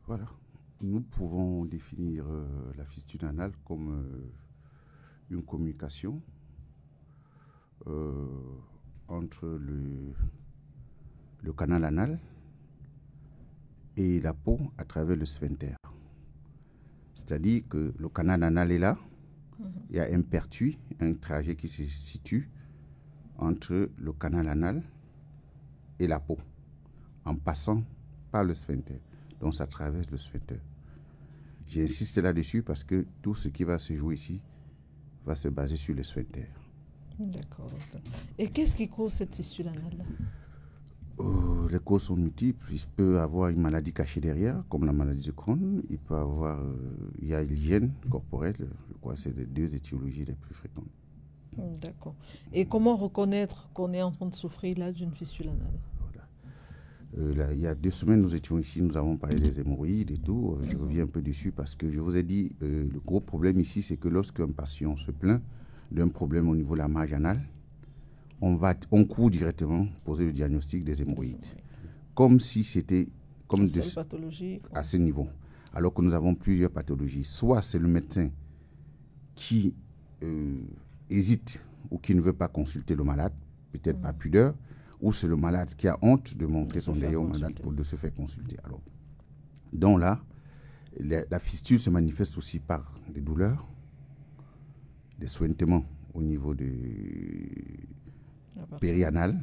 Voilà. Nous pouvons définir la fistule anale comme une communication euh, entre le canal anal et la peau à travers le sphincter. C'est-à-dire que le canal anal est là, il y a un pertuis, un trajet qui se situe entre le canal anal et la peau, en passant par le sphincter. Donc ça traverse le sphincter. J'insiste là-dessus parce que tout ce qui va se jouer ici va se baser sur le sphincter. D'accord. Et qu'est-ce qui cause cette fistule anale? Les causes sont multiples. Il peut avoir une maladie cachée derrière, comme la maladie de Crohn. Il peut avoir, il y a l'hygiène corporelle. Je crois que c'est les deux étiologies les plus fréquentes. D'accord. Et comment reconnaître qu'on est en train de souffrir là d'une fistule anale? Là, il y a 2 semaines, nous étions ici, nous avons parlé des hémorroïdes et tout. Je reviens un peu dessus parce que je vous ai dit, le gros problème ici, c'est que lorsqu'un patient se plaint d'un problème au niveau de la marge anale, on court directement poser le diagnostic des hémorroïdes. Comme si c'était comme pathologie, à ce niveau. Alors que nous avons plusieurs pathologies. Soit c'est le médecin qui hésite ou qui ne veut pas consulter le malade, peut-être par pudeur, ou c'est le malade qui a honte de montrer son derrière au malade pour de se faire consulter. Alors, donc là, la fistule se manifeste aussi par des douleurs, des suintements au niveau périanal,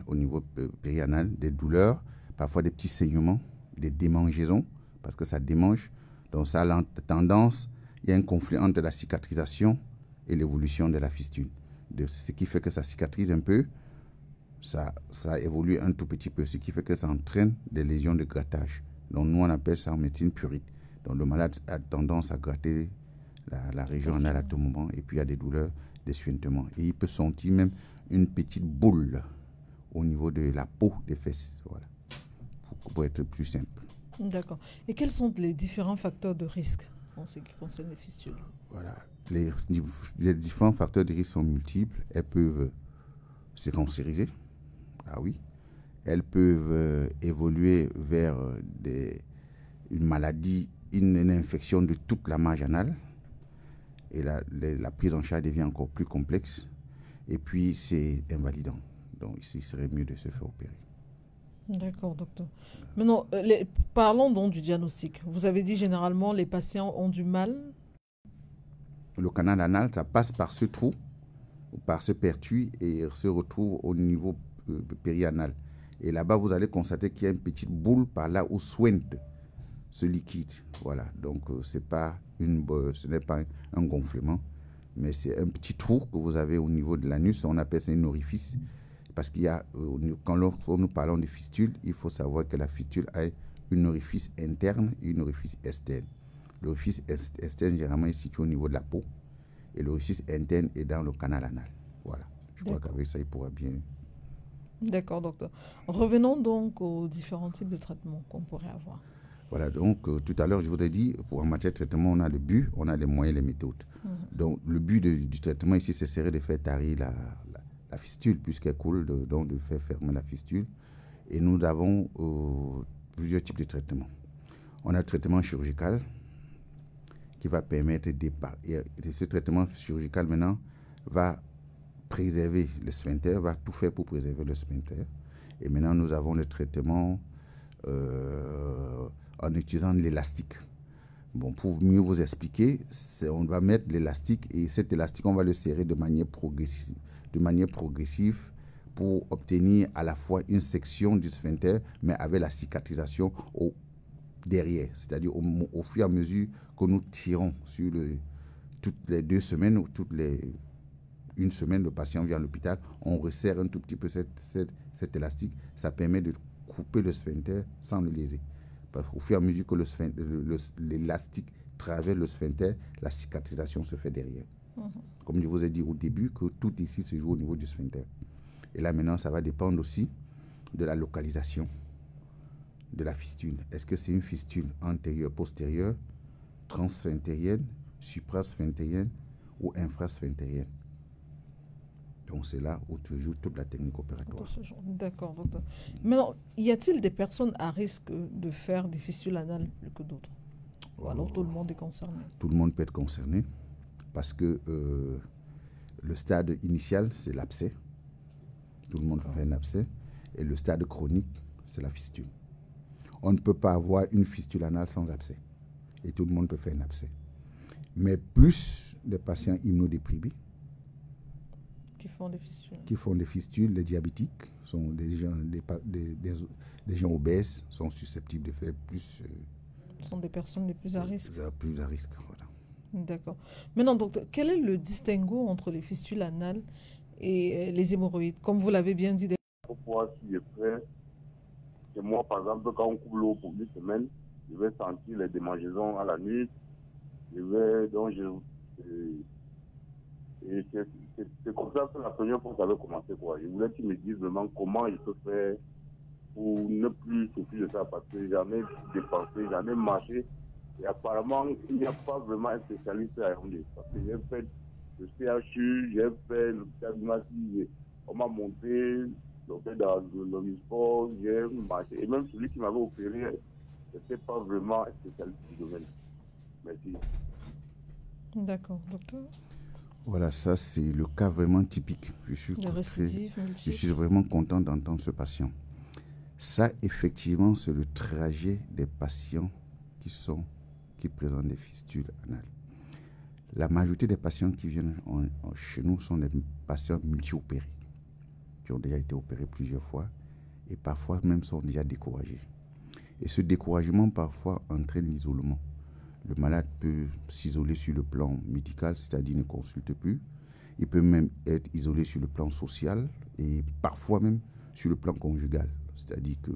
des douleurs, parfois des petits saignements, des démangeaisons, parce que ça démange. Donc ça a tendance, il y a un conflit entre la cicatrisation et l'évolution de la fistule. Ce qui fait que ça cicatrise un peu, ça évolue un tout petit peu, ce qui fait que ça entraîne des lésions de grattage. Donc nous, on appelle ça en médecine purite. Donc le malade a tendance à gratter la région anale à tout moment, et puis il y a des douleurs, des suintements. Et il peut sentir même une petite boule au niveau de la peau des fesses, voilà, pour être plus simple. D'accord. Et quels sont les différents facteurs de risque en ce qui concerne les fistules? Voilà. Les différents facteurs de risque sont multiples. Elles peuvent se cancériser. Ah oui. Elles peuvent évoluer vers une maladie, une infection de toute la marge anale. Et la prise en charge devient encore plus complexe. Et puis, c'est invalidant. Donc, il serait mieux de se faire opérer. D'accord, docteur. Maintenant, parlons donc du diagnostic. Vous avez dit généralement les patients ont du mal. Le canal anal, ça passe par ce trou, par ce pertuis, et se retrouve au niveau périanal. Et là-bas, vous allez constater qu'il y a une petite boule par là où suinte ce liquide. Voilà. Donc, ce n'est pas un gonflement, mais c'est un petit trou que vous avez au niveau de l'anus. On appelle ça un orifice. Parce qu'il y a, quand nous parlons de fistule, il faut savoir que la fistule a un orifice interne et un orifice externe. L'orifice externe, généralement, est situé au niveau de la peau. Et l'orifice interne est dans le canal anal. Voilà. Je crois qu'avec ça, il pourra bien... D'accord, docteur. Revenons donc aux différents types de traitements qu'on pourrait avoir. Voilà, donc tout à l'heure, je vous ai dit, en matière de traitement, on a le but, on a les moyens, les méthodes. Donc, le but du traitement ici, ce serait de faire tarir la fistule, puisqu'elle coule, donc de faire fermer la fistule. Et nous avons plusieurs types de traitements. On a le traitement chirurgical qui va permettre ce traitement chirurgical maintenant va préserver le sphincter, va tout faire pour préserver le sphincter. Et maintenant, nous avons le traitement en utilisant l'élastique. Bon, pour mieux vous expliquer, on va mettre l'élastique et cet élastique, on va le serrer de manière progressive pour obtenir à la fois une section du sphincter, mais avec la cicatrisation derrière. C'est-à-dire au fur et à mesure que nous tirons sur toutes les 2 semaines ou une semaine, le patient vient à l'hôpital, on resserre un tout petit peu cet élastique. Ça permet de couper le sphincter sans le léser. Parce qu'au fur et à mesure que l'élastique traverse le sphincter, la cicatrisation se fait derrière. Comme je vous ai dit au début, que tout ici se joue au niveau du sphincter. Et là, maintenant, ça va dépendre aussi de la localisation de la fistule. Est-ce que c'est une fistule antérieure, postérieure, transsphinctérienne, suprasphinctérienne ou infrasphinctérienne? Donc, c'est là où tu joues toute la technique opératoire. D'accord, docteur. Maintenant, y a-t-il des personnes à risque de faire des fistules anales plus que d'autres? Ou alors tout le monde est concerné? Tout le monde peut être concerné parce que le stade initial, c'est l'abcès. Tout le monde fait un abcès. Et le stade chronique, c'est la fistule. On ne peut pas avoir une fistule anale sans abcès. Et tout le monde peut faire un abcès. Mais plus les patients immunodéprimés Qui font des fistules, les diabétiques, sont des gens obèses, sont susceptibles de faire plus. Sont des personnes les plus à risque. Plus à risque, voilà. D'accord. Maintenant, docteur, quel est le distinguo entre les fistules anales et les hémorroïdes? Comme vous l'avez bien dit. Pour voir si est prêt, c'est moi, par exemple, quand on coupe l'eau pour une semaine, je vais sentir les démangeaisons à la nuit. Et c'est comme ça que la première fois que ça avait commencé, quoi. Je voulais qu'ils me disent vraiment comment il peut faire pour ne plus souffrir de ça, parce que j'en ai dépensé, j'en ai marché. Et apparemment, il n'y a pas vraiment un spécialiste à Yaoundé. Parce que j'ai fait le CHU, j'ai fait le Massy, on m'a monté, dans le sport, j'ai marché. Et même celui qui m'avait opéré, je n'étais pas vraiment un spécialiste du domaine. Merci. D'accord, docteur. Voilà, ça c'est le cas vraiment typique. Je suis vraiment content d'entendre ce patient. Ça, effectivement, c'est le trajet des patients qui présentent des fistules anales. La majorité des patients qui viennent chez nous sont des patients multi-opérés, qui ont déjà été opérés plusieurs fois et parfois même sont déjà découragés. Et ce découragement parfois entraîne l'isolement. Le malade peut s'isoler sur le plan médical, c'est-à-dire ne consulte plus. Il peut même être isolé sur le plan social et parfois même sur le plan conjugal. C'est-à-dire que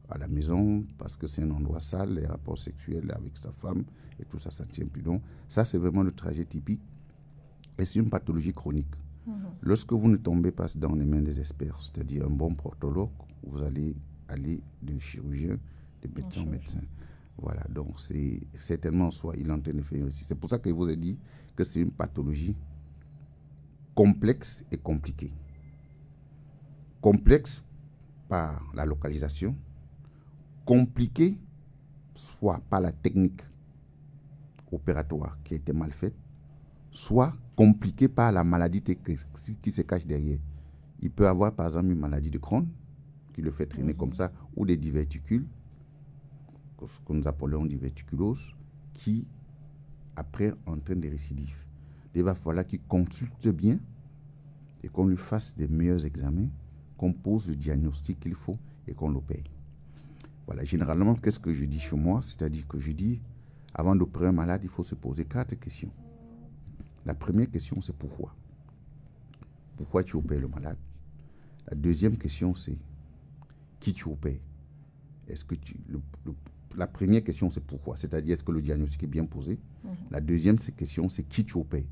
à la maison, parce que c'est un endroit sale, les rapports sexuels avec sa femme et tout ça, ça ne tient plus. Donc, ça, c'est vraiment le trajet typique. Et c'est une pathologie chronique. Lorsque vous ne tombez pas dans les mains des experts, c'est-à-dire un bon proctologue, vous allez aller de chirurgien, de médecin en médecin. Voilà, donc c'est certainement soit il est en train de faire aussi. C'est pour ça que je vous ai dit que c'est une pathologie complexe et compliquée. Complexe par la localisation, compliquée soit par la technique opératoire qui a été mal faite, soit compliquée par la maladie qui se cache derrière. Il peut avoir par exemple une maladie de Crohn qui le fait traîner comme ça, ou des diverticules, ce que nous appelons diverticulose, qui après entraîne des récidives. Il va falloir qu'il consulte bien et qu'on lui fasse des meilleurs examens, qu'on pose le diagnostic qu'il faut et qu'on l'opère. Voilà, généralement, qu'est-ce que je dis chez moi? C'est-à-dire que je dis, avant d'opérer un malade, il faut se poser 4 questions. La première question, c'est pourquoi? Pourquoi tu opères le malade? La deuxième question, c'est qui tu opères? Est-ce que la première question, c'est pourquoi? C'est-à-dire, est-ce que le diagnostic est bien posé? La deuxième question, c'est qui tu opères?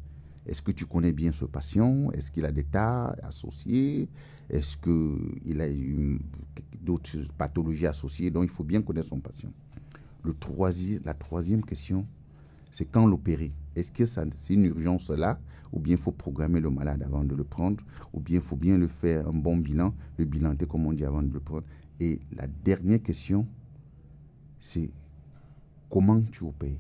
Est-ce que tu connais bien ce patient? Est-ce qu'il a des tares associées? Est-ce qu'il a d'autres pathologies associées? Donc, il faut bien connaître son patient. La troisième question, c'est quand l'opérer. Est-ce que c'est une urgence là? Ou bien il faut programmer le malade avant de le prendre? Ou bien il faut bien le faire un bon bilan, le bilanter comme on dit avant de le prendre? Et la dernière question, c'est comment tu opères?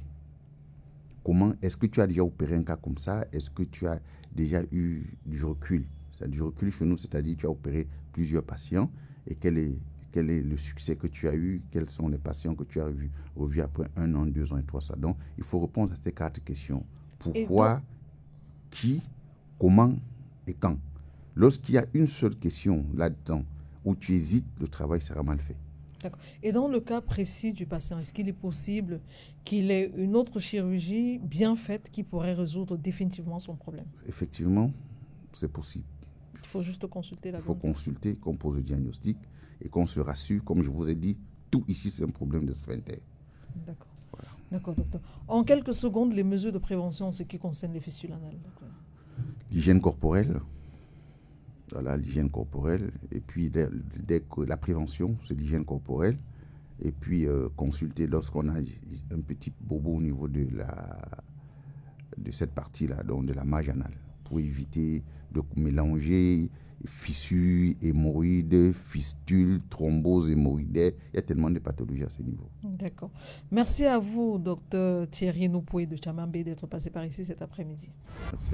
Est-ce que tu as déjà opéré un cas comme ça? Est-ce que tu as déjà eu du recul? Du recul chez nous, c'est-à-dire tu as opéré plusieurs patients et quel est le succès que tu as eu? Quels sont les patients que tu as revus après 1 an, 2 ans et 3 ans? Donc, il faut répondre à ces 4 questions. Pourquoi, qui, comment et quand? Lorsqu'il y a une seule question là-dedans où tu hésites, le travail sera mal fait. D'accord. Et dans le cas précis du patient, est-ce qu'il est possible qu'il ait une autre chirurgie bien faite qui pourrait résoudre définitivement son problème? Effectivement, c'est possible. Il faut juste consulter la Il faut consulter, qu'on pose le diagnostic et qu'on se rassure. Comme je vous ai dit, tout ici, c'est un problème de sphincter. D'accord. Voilà. D'accord, docteur. En quelques secondes, les mesures de prévention en ce qui concerne les fistules anales. L'hygiène corporelle. Voilà, l'hygiène corporelle. Et puis, dès que la prévention, c'est l'hygiène corporelle. Et puis, consulter lorsqu'on a un petit bobo au niveau de cette partie-là, donc de la marge anale, pour éviter de mélanger fissures, hémorroïdes, fistules, thromboses hémorroïdaires. Il y a tellement de pathologies à ce niveau. D'accord. Merci à vous, docteur Thierry Noupoué de Tchamambé, d'être passé par ici cet après-midi. Merci.